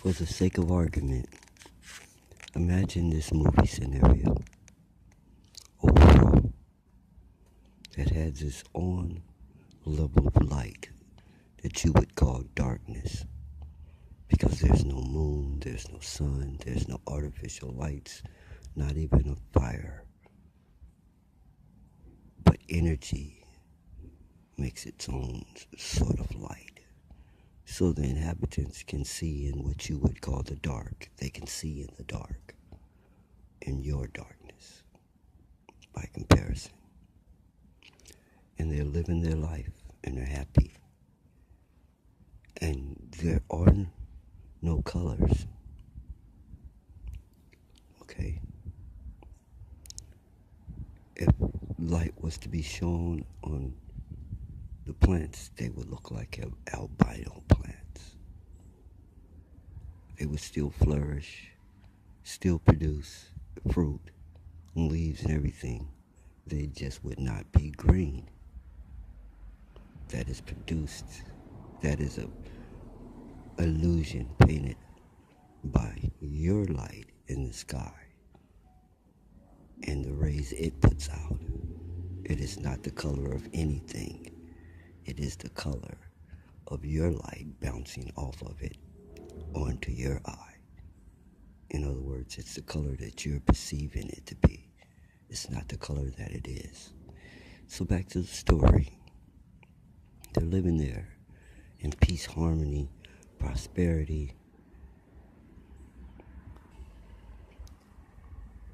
For the sake of argument, imagine this movie scenario. A world that has its own level of light that you would call darkness. Because there's no moon, there's no sun, there's no artificial lights, not even a fire. But energy makes its own sort of light. So the inhabitants can see in what you would call the dark. They can see in the dark, in your darkness, by comparison. And they're living their life, and they're happy. And there are no colors. Okay? If light was to be shown on the plants, they would look like albino plants. They would still flourish, still produce fruit and leaves and everything. They just would not be green. That is produced, that is a illusion painted by your light in the sky and the rays it puts out. It is not the color of anything. It is the color of your light bouncing off of it onto your eye. In other words, it's the color that you're perceiving it to be. It's not the color that it is. So back to the story. They're living there in peace, harmony, prosperity.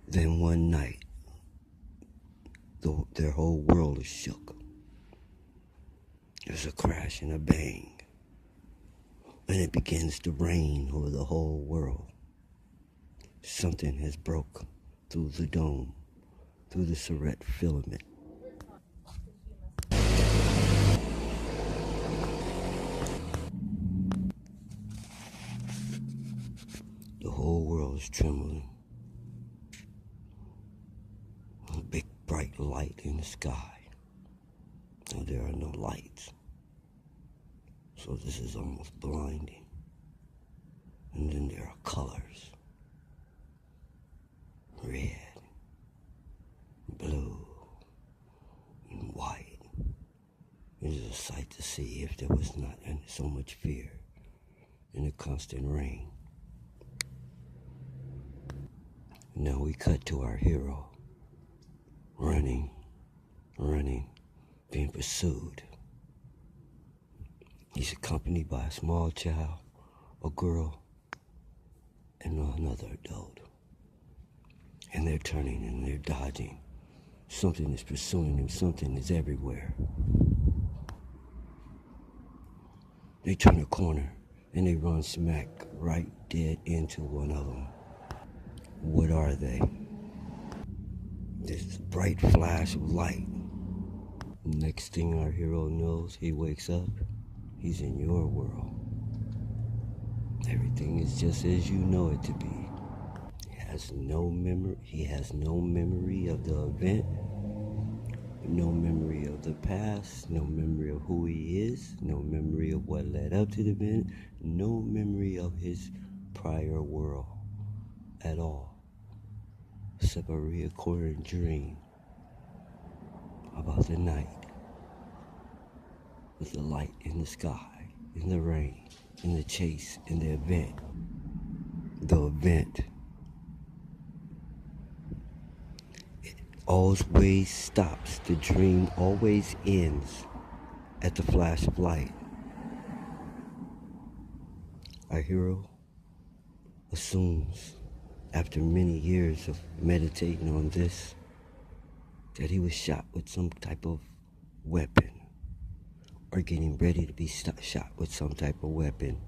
Then one night, their whole world is shook. There's a crash and a bang, and it begins to rain over the whole world. Something has broke through the dome, through the Surrett filament. The whole world is trembling. A big bright light in the sky. Now there are no lights. So this is almost blinding. And then there are colors. Red, blue, and white. It is a sight to see if there was not so much fear in the constant rain. Now we cut to our hero, running, being pursued. He's accompanied by a small child, a girl, and another adult. And they're turning and they're dodging. Something is pursuing them, something is everywhere. They turn a corner and they run smack right dead into one of them. What are they? This bright flash of light. Next thing our hero knows, he wakes up, he's in your world. Everything is just as you know it to be. He has no memory of the event, no memory of the past, no memory of who he is, no memory of what led up to the event, no memory of his prior world at all. Except a reoccurring dream about the night with the light in the sky, in the rain, in the chase, in the event. The event. It always stops. The dream always ends at the flash of light. Our hero assumes, after many years of meditating on this, that he was shot with some type of weapon, or getting ready to be shot with some type of weapon,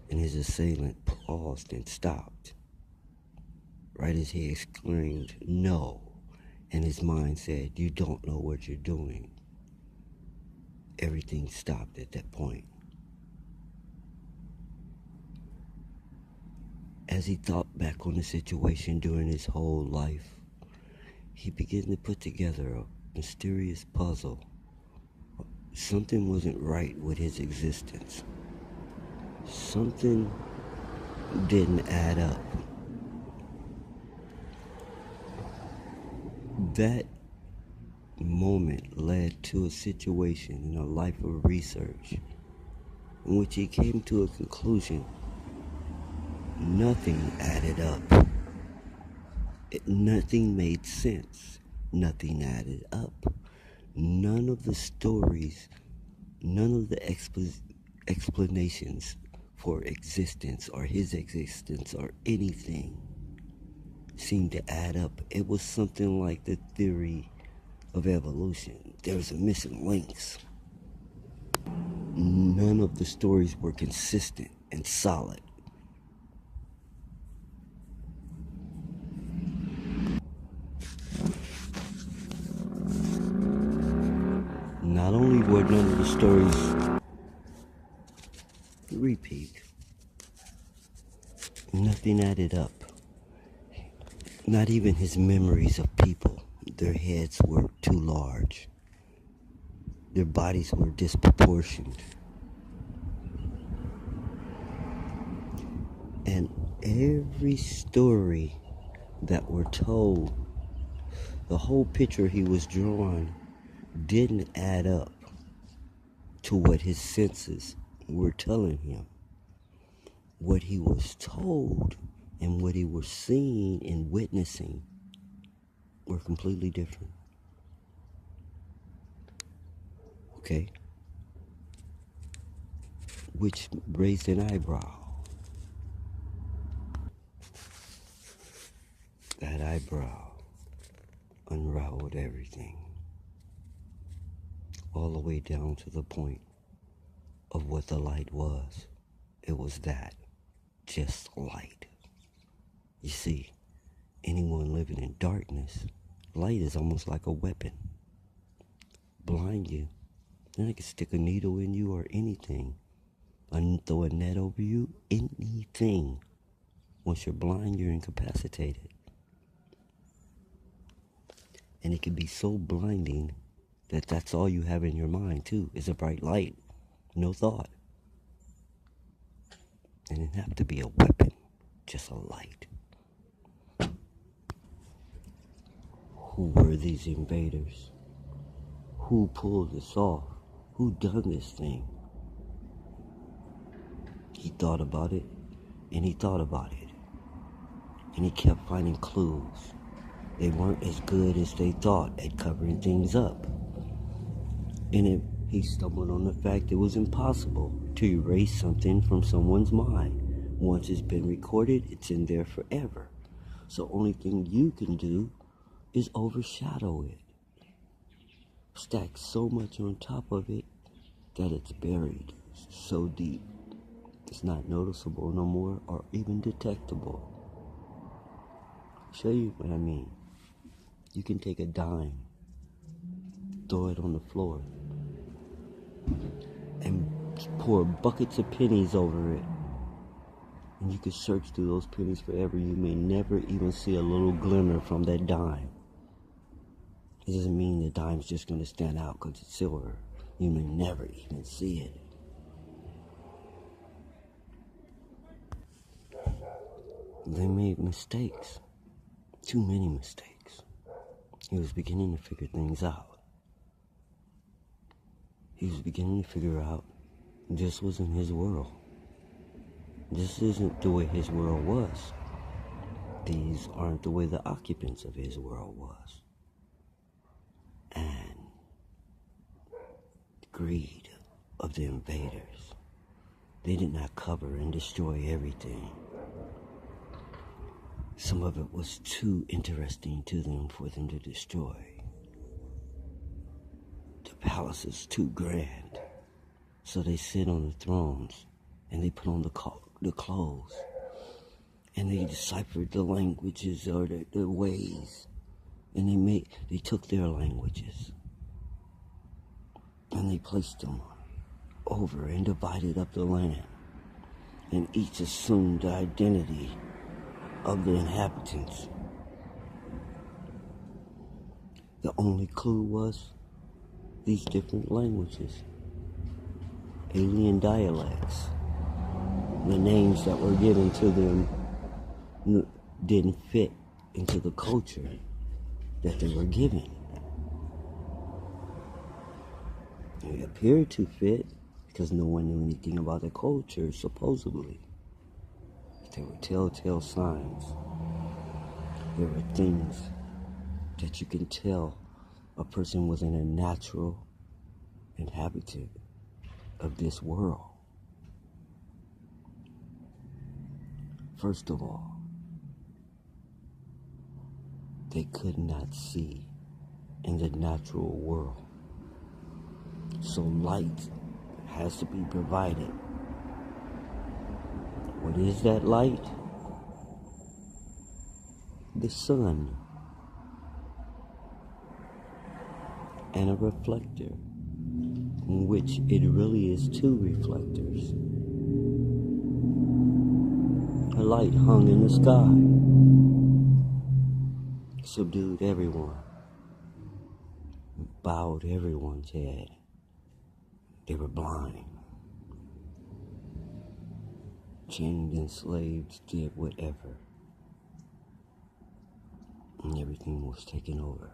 and his assailant paused and stopped, right as he exclaimed, "No," and his mind said, "You don't know what you're doing." Everything stopped at that point. As he thought back on the situation during his whole life, he began to put together a mysterious puzzle. Something wasn't right with his existence. Something didn't add up. That moment led to a situation in a life of research in which he came to a conclusion. Nothing added up. Nothing made sense. Nothing added up. None of the stories, none of the explanations for existence or his existence or anything seemed to add up. It was something like the theory of evolution. There was a missing links. None of the stories were consistent and solid. Not only were none of the stories repeat, nothing added up. Not even his memories of people. Their heads were too large. Their bodies were disproportioned. And every story that were told, the whole picture he was drawing didn't add up to what his senses were telling him. What he was told and what he was seeing and witnessing were completely different. Okay? Which raised an eyebrow. That eyebrow unraveled everything. All the way down to the point of what the light was. It was that. Just light. You see, anyone living in darkness, light is almost like a weapon. Blind you. Then I can stick a needle in you or anything. And throw a net over you. Anything. Once you're blind, you're incapacitated. And it can be so blinding that that's all you have in your mind, too, is a bright light. No thought. And it didn't have to be a weapon, just a light. Who were these invaders? Who pulled this off? Who done this thing? He thought about it, and he thought about it. And he kept finding clues. They weren't as good as they thought at covering things up. And he stumbled on the fact it was impossible to erase something from someone's mind. Once it's been recorded, it's in there forever. So only thing you can do is overshadow it. Stack so much on top of it that it's buried so deep. It's not noticeable no more or even detectable. Show you what I mean. You can take a dime, throw it on the floor, and pour buckets of pennies over it. And you can search through those pennies forever. You may never even see a little glimmer from that dime. It doesn't mean the dime's just going to stand out because it's silver. You may never even see it. They made mistakes. Too many mistakes. He was beginning to figure things out. He was beginning to figure out this wasn't his world. This isn't the way his world was. These aren't the way the occupants of his world was. And the greed of the invaders. They did not cover and destroy everything. Some of it was too interesting to them for them to destroy. The palace is too grand. So they sit on the thrones and they put on the clothes. And they deciphered the languages or the ways. And they took their languages. And they placed them over and divided up the land. And each assumed the identity of the inhabitants. The only clue was these different languages, alien dialects. The names that were given to them didn't fit into the culture that they were given. They appeared to fit because no one knew anything about the culture, supposedly. There were telltale signs. There were things that you can tell a person was in a natural inhabitant of this world. First of all, they could not see in the natural world. So light has to be provided. What is that light? The sun. And a reflector, in which it really is two reflectors. A light hung in the sky, subdued everyone, bowed everyone's head. They were blind, chained, enslaved, did whatever, and everything was taken over.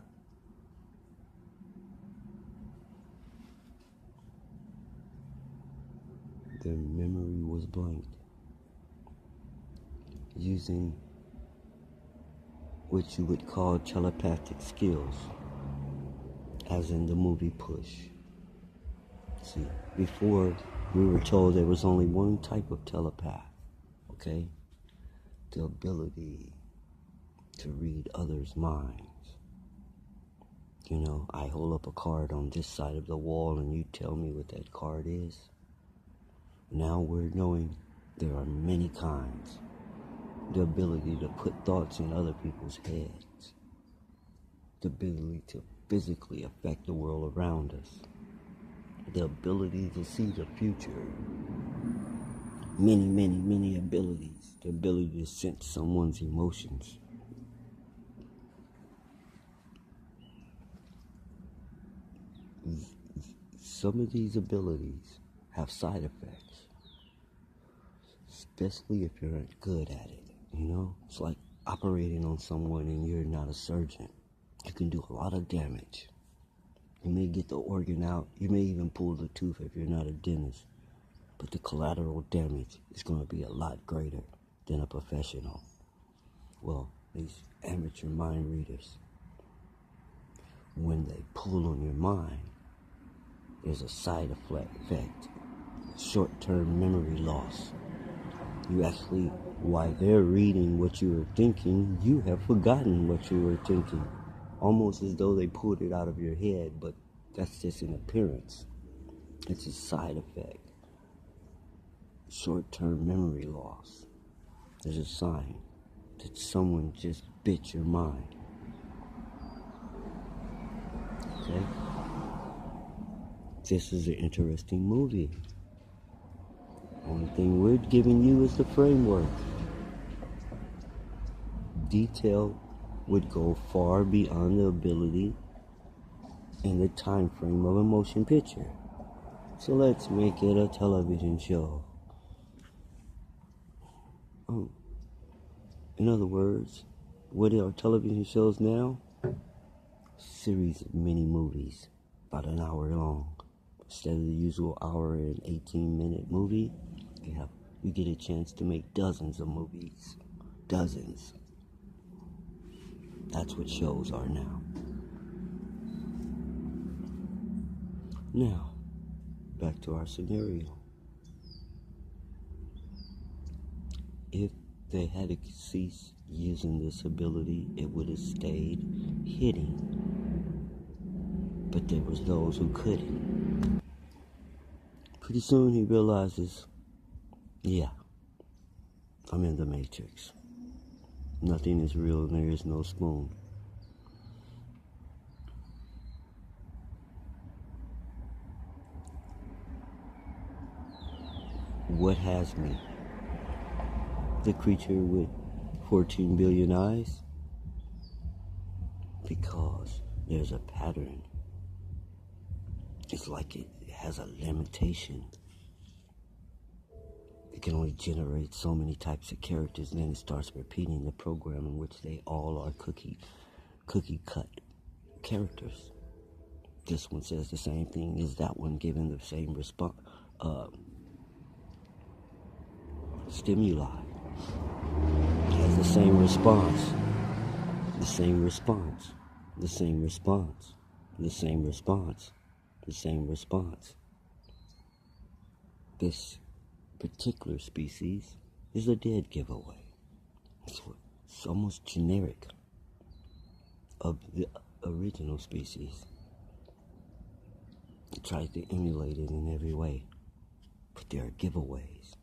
Their memory was blanked, using what you would call telepathic skills, as in the movie Push. See, before we were told there was only one type of telepath, okay? The ability to read others' minds. You know, I hold up a card on this side of the wall and you tell me what that card is. Now we're knowing there are many kinds. The ability to put thoughts in other people's heads. The ability to physically affect the world around us. The ability to see the future. Many, many, many abilities. The ability to sense someone's emotions. Some of these abilities have side effects, especially if you're not good at it. You know, it's like operating on someone and you're not a surgeon. You can do a lot of damage. You may get the organ out. You may even pull the tooth if you're not a dentist. But the collateral damage is going to be a lot greater than a professional. Well, these amateur mind readers, when they pull on your mind, there's a side effect, short-term memory loss. You actually, while they're reading what you were thinking, you have forgotten what you were thinking. Almost as though they pulled it out of your head, but that's just an appearance. It's a side effect. Short-term memory loss. There's a sign that someone just bit your mind. Okay? This is an interesting movie. Only thing we're giving you is the framework. Detail would go far beyond the ability and the time frame of a motion picture. So let's make it a television show. In other words, what are television shows now? A series of mini movies, about an hour long. Instead of the usual hour and 18-minute movie, you get a chance to make dozens of movies. Dozens. That's what shows are now. Now, back to our scenario. If they had ceased using this ability, it would have stayed hidden. But there was those who couldn't. Pretty soon he realizes, yeah, I'm in the Matrix. Nothing is real and there is no spoon. What has me? The creature with 14 billion eyes? Because there's a pattern. It's like it has a limitation. It can only generate so many types of characters, and then it starts repeating the program in which they all are cookie cut characters. This one says the same thing as that one, given the same stimuli. It has the same response, the same response, the same response, the same response, the same response. This particular species is a dead giveaway. It's almost generic of the original species. It tries to emulate it in every way, but there are giveaways.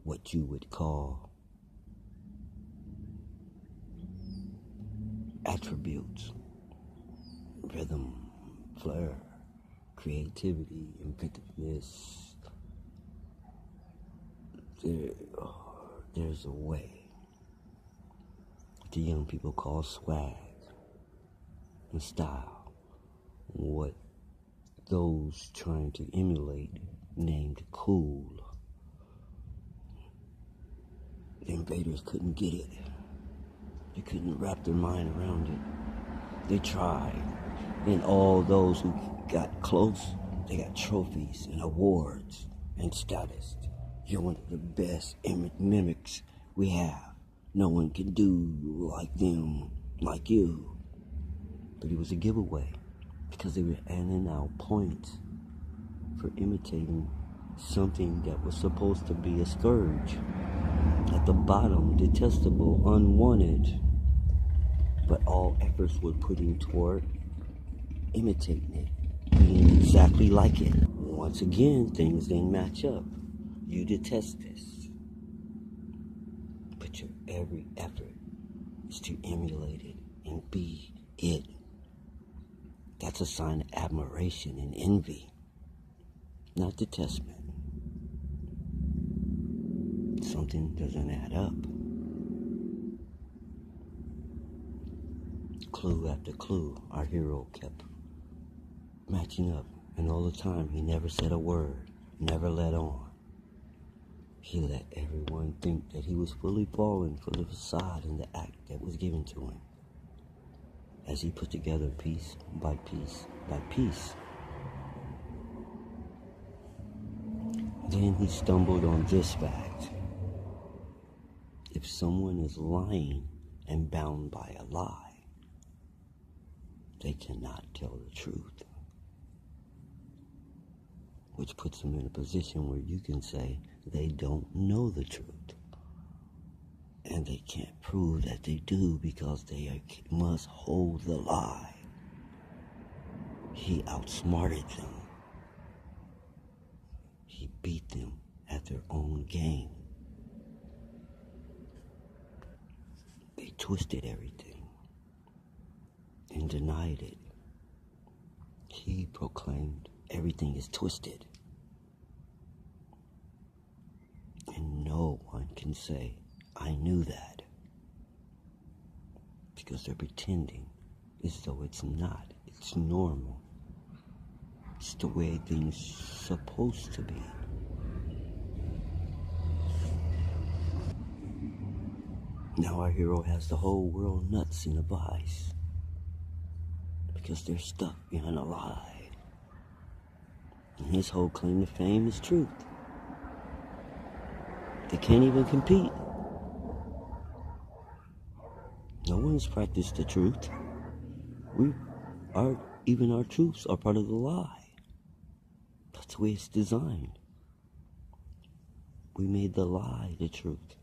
What you would call attributes, rhythm, flair, creativity, inventiveness. There's a way. The young people call swag and style. What those trying to emulate named cool. The invaders couldn't get it. They couldn't wrap their mind around it. They tried. And all those who got close, they got trophies and awards and status. You're one of the best mimics we have. No one can do like them, like you. But it was a giveaway because they were handing out points for imitating something that was supposed to be a scourge. At the bottom, detestable, unwanted, but all efforts were putting toward imitating it, being exactly like it. Once again, things didn't match up. You detest this, but your every effort is to emulate it and be it. That's a sign of admiration and envy, not detestment. Something doesn't add up. Clue after clue, our hero kept matching up, and all the time he never said a word, never let on. He let everyone think that he was fully falling for the facade and the act that was given to him. As he put together piece by piece by piece, then he stumbled on this fact. If someone is lying and bound by a lie, they cannot tell the truth. Which puts them in a position where you can say they don't know the truth. And they can't prove that they do because they must hold the lie. He outsmarted them. He beat them at their own game. They twisted everything and denied it. He proclaimed everything is twisted. And no one can say, I knew that. Because they're pretending as though it's not. It's normal. It's the way things are supposed to be. Now our hero has the whole world nuts in a vice. Because they're stuck behind a lie. And his whole claim to fame is truth. They can't even compete. No one's practiced the truth. Even our truths are part of the lie. That's the way it's designed. We made the lie the truth.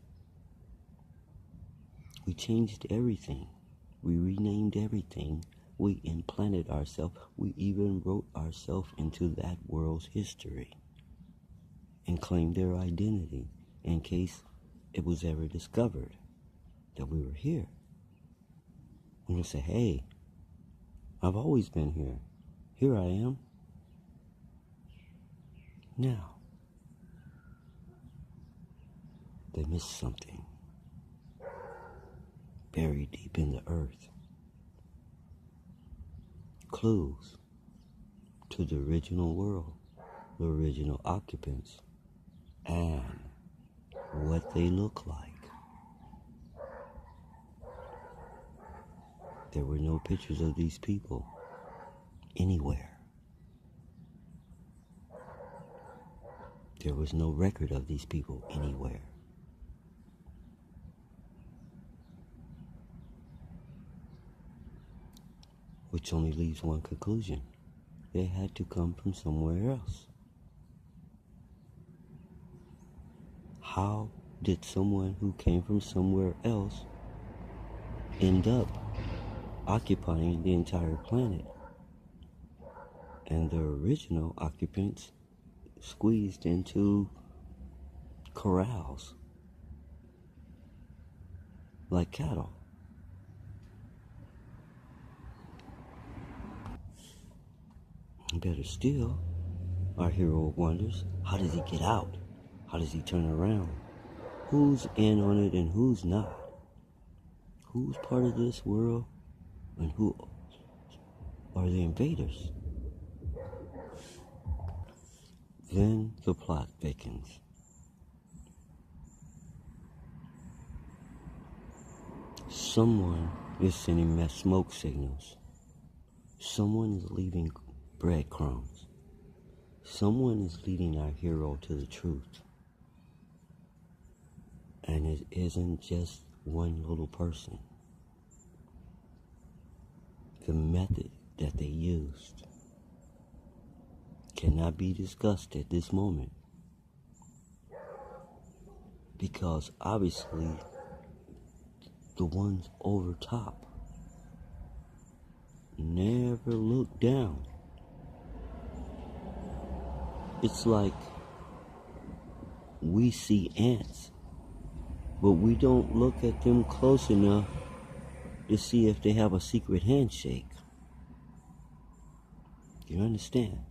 We changed everything. We renamed everything. We implanted ourselves. We even wrote ourselves into that world's history and claimed their identity in case it was ever discovered that we were here. We're going to say, hey, I've always been here. Here I am. Now, they missed something buried deep in the earth. Clues to the original world, the original occupants, and what they look like. There were no pictures of these people anywhere. There was no record of these people anywhere. Which only leaves one conclusion. They had to come from somewhere else. How did someone who came from somewhere else end up occupying the entire planet? And the original occupants squeezed into corrals like cattle. Better still, our hero wonders, how does he get out? How does he turn around? Who's in on it and who's not? Who's part of this world and who are the invaders? Then the plot thickens. Someone is sending smoke signals. Someone is leaving breadcrumbs. Someone is leading our hero to the truth. And it isn't just one little person. The method that they used cannot be discussed at this moment, because obviously the ones over top never look down. It's like we see ants, but we don't look at them close enough to see if they have a secret handshake. You understand?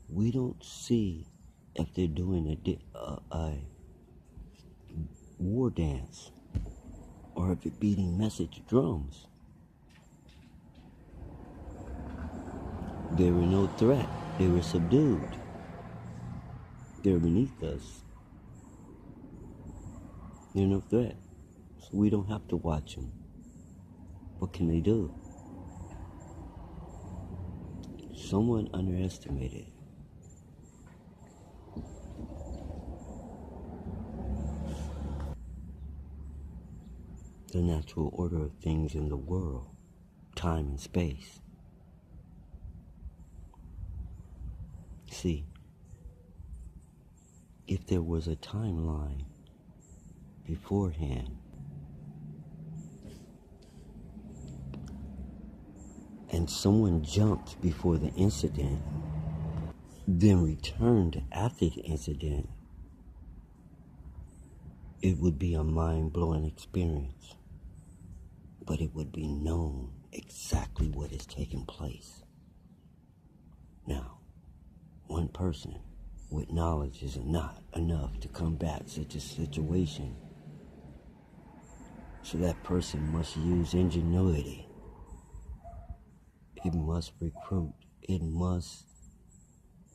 We don't see if they're doing a war dance or if they're beating message drums. They were no threat. They were subdued. They're beneath us. They're no threat. So we don't have to watch them. What can they do? Someone underestimated. The natural order of things in the world, time and space. See, if there was a timeline beforehand, and someone jumped before the incident, then returned after the incident, it would be a mind-blowing experience. But it would be known exactly what is taking place. Now, one person with knowledge is not enough to combat such a situation. So that person must use ingenuity. It must recruit. It must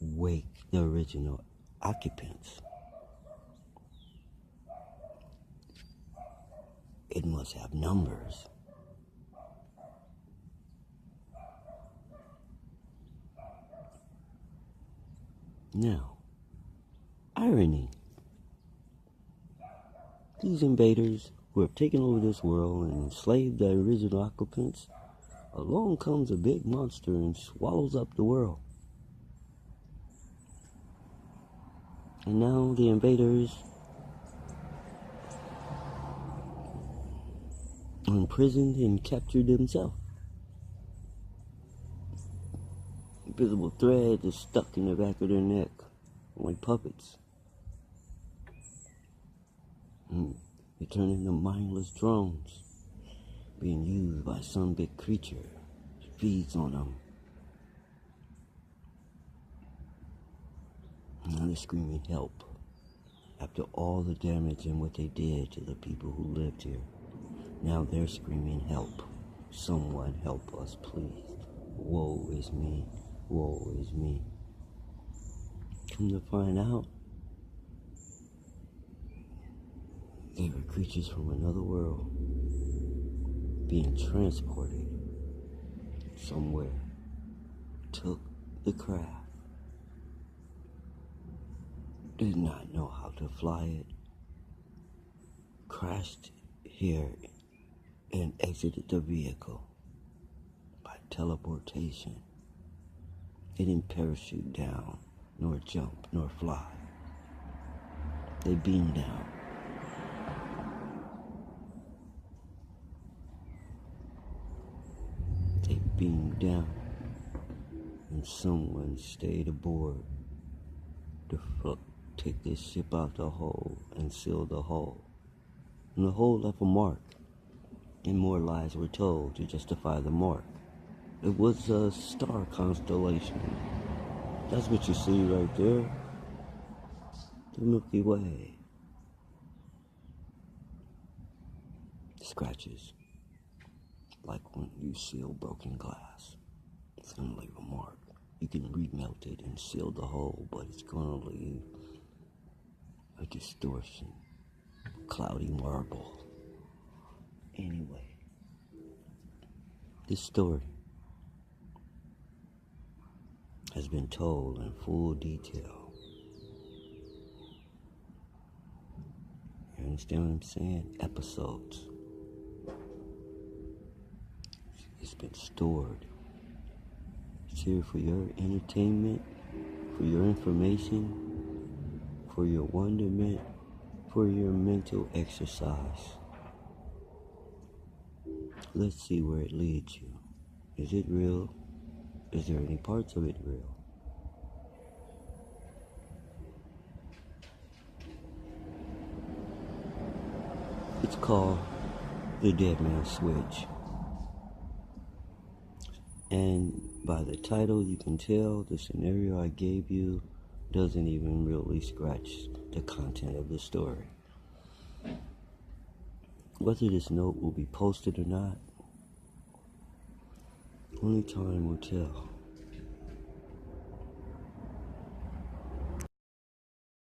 wake the original occupants. It must have numbers. Now, irony. These invaders who have taken over this world and enslaved the original occupants, along comes a big monster and swallows up the world. And now the invaders are imprisoned and captured themselves. Invisible threads are stuck in the back of their neck, like puppets. They turn into mindless drones, being used by some big creature that feeds on them. Now they're screaming help after all the damage and what they did to the people who lived here. Now they're screaming help. Someone help us, please. Woe is me. Woe is me. Come to find out, they were creatures from another world being transported somewhere. Took the craft. Did not know how to fly it. Crashed here and exited the vehicle by teleportation. They didn't parachute down, nor jump, nor fly. They beamed down. They beamed down, and someone stayed aboard to take this ship out the hole and seal the hole. And the hole left a mark, and more lies were told to justify the mark. It was a star constellation. That's what you see right there. The Milky Way. Scratches. Like when you seal broken glass. It's gonna leave a mark. You can remelt it and seal the hole, but it's gonna leave a distortion. Cloudy marble. Anyway. This story has been told in full detail. You understand what I'm saying? Episodes. It's been stored. It's here for your entertainment, for your information, for your wonderment, for your mental exercise. Let's see where it leads you. Is it real? Is there any parts of it real? It's called The Dead Man's Switch. And by the title, you can tell the scenario I gave you doesn't even really scratch the content of the story. Whether this note will be posted or not, only time will tell.